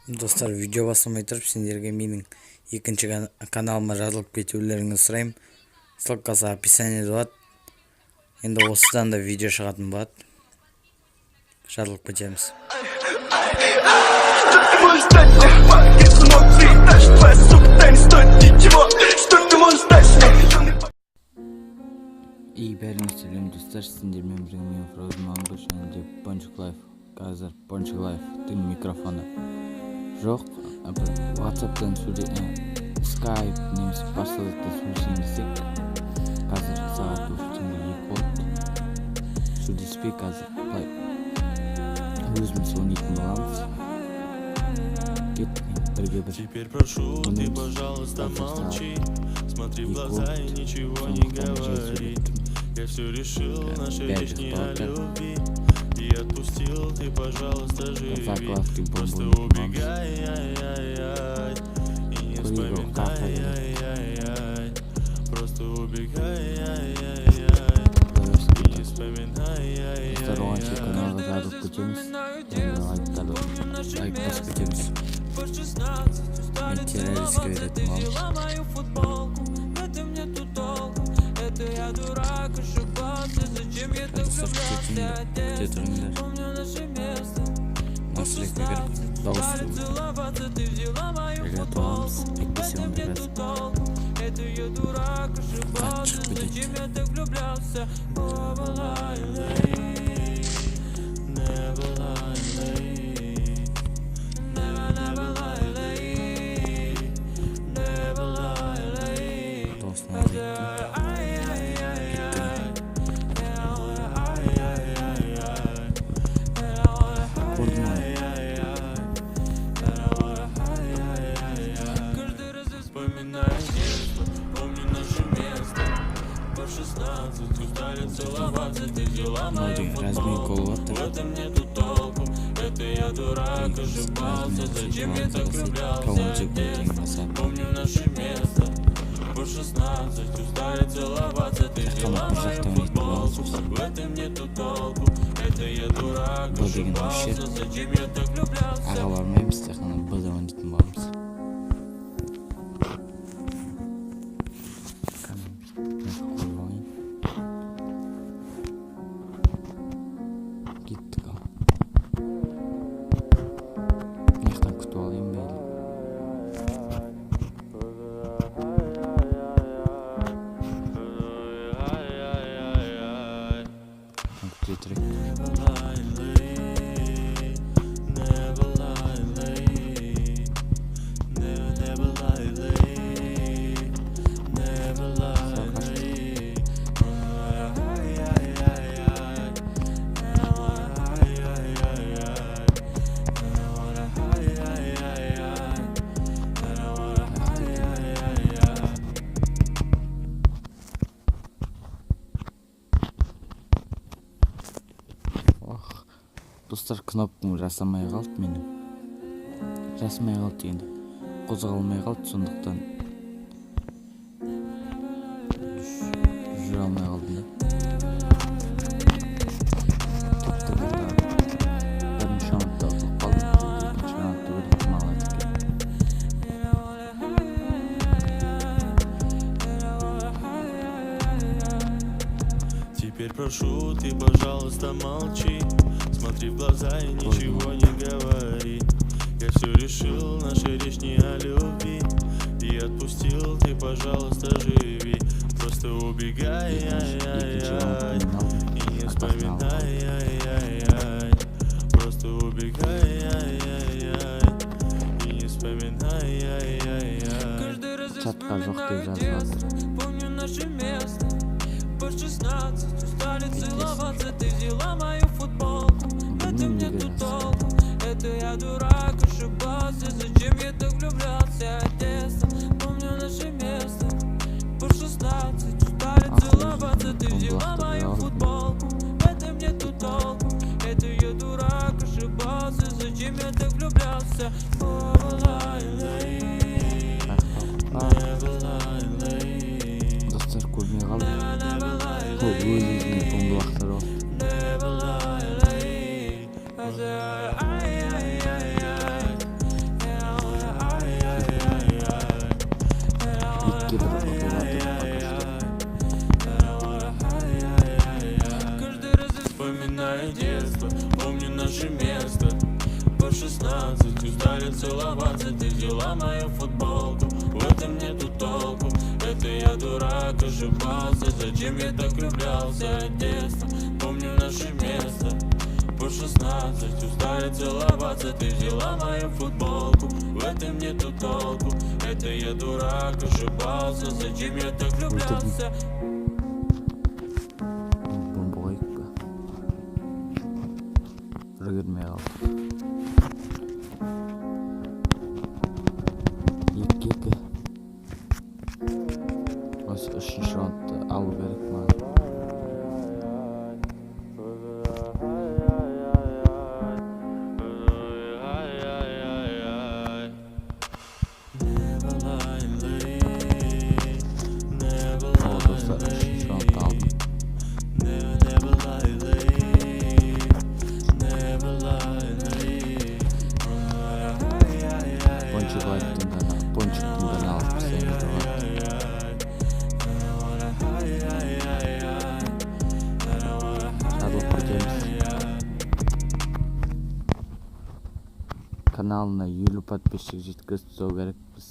Достар, видео басылмай тұрып сендерге менің екінші каналыма жазылып кетулеріңізді сұраймын. Ссылкасы описаниеде болады. Енді осыдан да видео шығатын болады. Жазылып кетеміз. И бәріңіз сәлем достар, сендермен бірге мен Frozen Mango және Ponchik Life. Қазір Ponchik Life'тың микрофоны жоқ, WhatsApp'тан Skype немесе басқалардан сөйлесейін десек, қазір сағат уақытында 2 болды. Сөйлеспей қазір былай өзіміз ойнайтын боламыз. Кеттік, бірге бір. Теперь прошу, ты, пожалуйста, молчи. Смотри в глаза и ничего не говори. Я все решил, наши речь не о любви. И отпустил, ты, пожалуйста, живи. Просто убегай, ай-яй-яй. И не вспоминай, ай-яй-яй. Просто убегай, ай-яй-яй. И не вспоминай, ай-яй-яй. Здоровенький канал жазып кетеміз. Лайк басып кетеміз. Мен террористке беретін боламыз. Я дурак, ошибался, зачем я так влюблялся? Помню наше место. Целоваться, ты взяла мою футболку. В этом нету толку. Это я дурак, ошибался, зачем я так влюблялся? Целоваться, ты взяла мою футболку. В этом нету толку. Это я дурак, ошибался, зачем я так влюблялся? Помню наше место. По 16 устали целоваться, ты взяла мою футболку. В этом нету толку. Это я дурак, ошибался, зачем я так влюблялся? Аға бармаймыз, тек қана бізді ойнайтын боламыз. Кеттік ал. Мектен күтіп алайын бәйлі. Күте тұрайық. Достар, кнопкам жасамай қалды менің. Жасамай қалды дегенде қозғалмай қалды, сондықтан жүре алмай қалдым да. Бірінші раундта ұтылып қалдым, екінші раундта өліп қалады екен. Теперь прошу, ты, пожалуйста, молчи. Смотри в глаза и ничего не говори. Я все решил, наша речь не о любви. И отпустил, ты, пожалуйста, живи. Просто убегай, ай-яй-яй. И не вспоминай, ай-яй-яй. Просто убегай, ай-яй-яй. И не вспоминай, ай-яй-яй. Чатқа жоқ деп жазып Помню наше место. По 16 устали целоваться, ты взяла мою футболку. В этом нету толку. Это я дурак, ошибался, зачем я так влюблялся? Одесса, помню наше место. По 16 устали целоваться, ты взяла мою футболку. В этом нету толку. Это я дурак, ошибался, зачем я так влюблялся? Достар, көрмей қалды. Өзіміздің тоңдылақтар ол. 16 устали целоваться, ты взяла мою футболку. В этом нету толку, это я дурак, ошибался. Зачем я так влюблялся от детства? Помню наше место. По 16 устали целоваться, ты взяла мою футболку. В этом нету толку, это я дурак, ошибался. Зачем я так влюблялся? Бомба қойып па үлгермей қалды. 2-2. Осы 3-ші раундты алу керек маған. Достар 3-ші раундты алдым. Пончиктың ғана алып тастайын деп жатыр. Продеміз. Каналына 50 подписчик жеткізіп тастау керекпіз.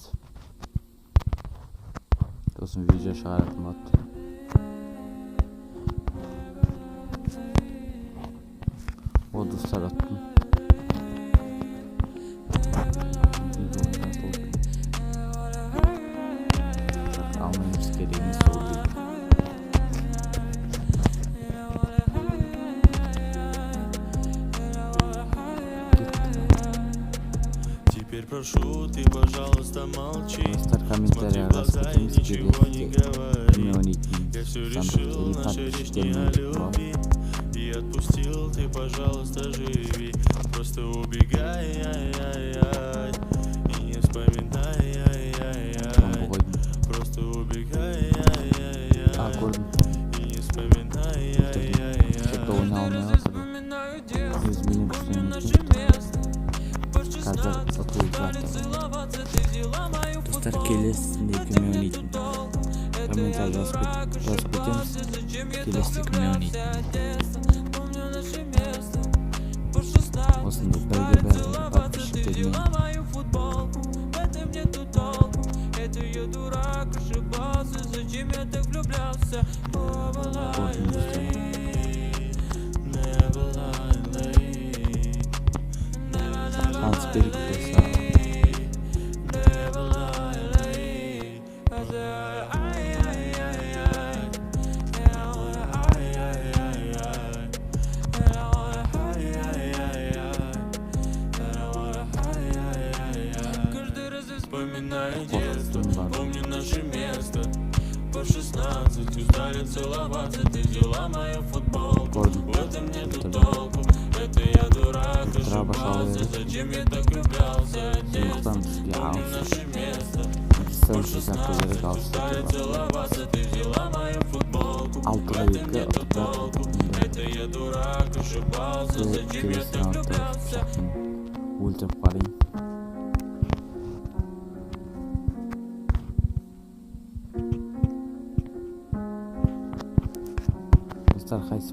Сосын видео шығаратын болады. О, достар аттым. Алмаймыз керегіміз сол дейді. Теперь прошу, ты, пожалуйста, молчи. Достар Смотри комментария в глаза и жазып ничего не говори. Я все кетеміз. решил, наша речь не о любви. И отпустил, ты, пожалуйста, живи. Просто убегай, ай-яй-яй, и не вспоминай, ай-яй-яй. Просто убегай, ай-яй-яй, көрдім. и не вспоминай, ай-яй-яй. Что-то ойнауына жатыр. Өзіменен күштен қазір ұтылып жатыр. Достар келесінде кіммен ойнайтын комментарий жазып кетеміз. Келесінде кіммен ойнайтын. Осындай бірге подписчиктермен шанс беріп тұрса. Вспоминаю детство, помню наше место. По 16 устали целоваться, ты взяла мою футболку. В этом нету толку, это я дурак, ошибался. Зачем я так влюблялся от детства? Помню наше место. По 16 устали целоваться, ты взяла мою футболку. В этом нету толку, это я дурак, ошибался. Зачем я так влюблялся? Ультра парень. Достар қайсы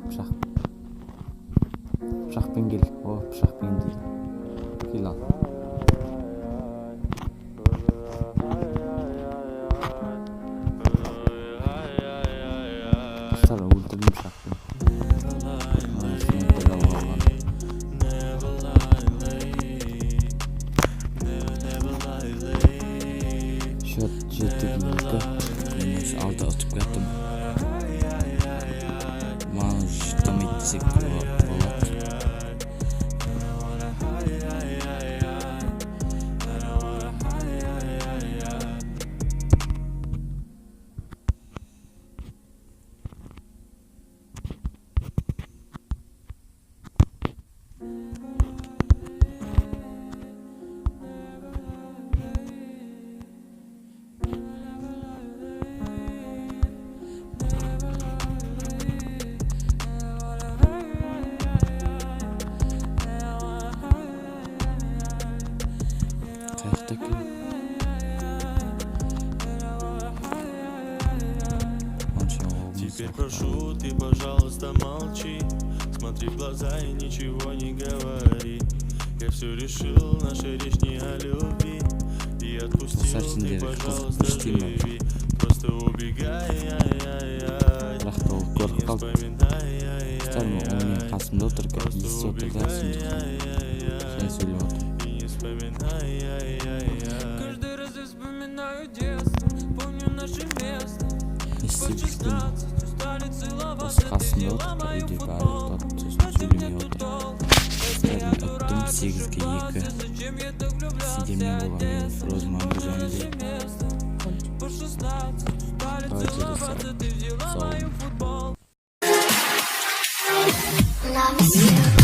пышақпен кел. О, пышақпен дейді. Кел ал. Достар өлтірдім пышақпен. Снайпер алып алған. Счет 7-2. Алда ұтып кеттім. Маған шыттамайды десек болады. Теперь прошу, ты, пожалуйста, молчи. Смотри в глаза и ничего не говори. Я все решил, наша речь не о любви. И отпустил, ты, сендер пожалуйста, иштейме. живи. Просто убегай, Бірақ та ол көріп қалды. Старым ол менің қасымда отыр екен, естіп отыр да сондықтан сен сөйлеп отыр. Каждый раз я вспоминаю детство, помню наше место. Не По істеп 16 устали осы целоваться, ты қасымда взяла отыр, мою үйде бәрі футболку. ұйықтады, сосын Это мне сөйлемей тут отыр. толку. Старым Я өттім дурак, 8-ге 2. зачем я так влюблялся? Сенде мен болған менің Фрозман Помню жөнінде. наше место. По 16 устали Давайте целоваться, ты взяла Сау. мою футболку. Love is you.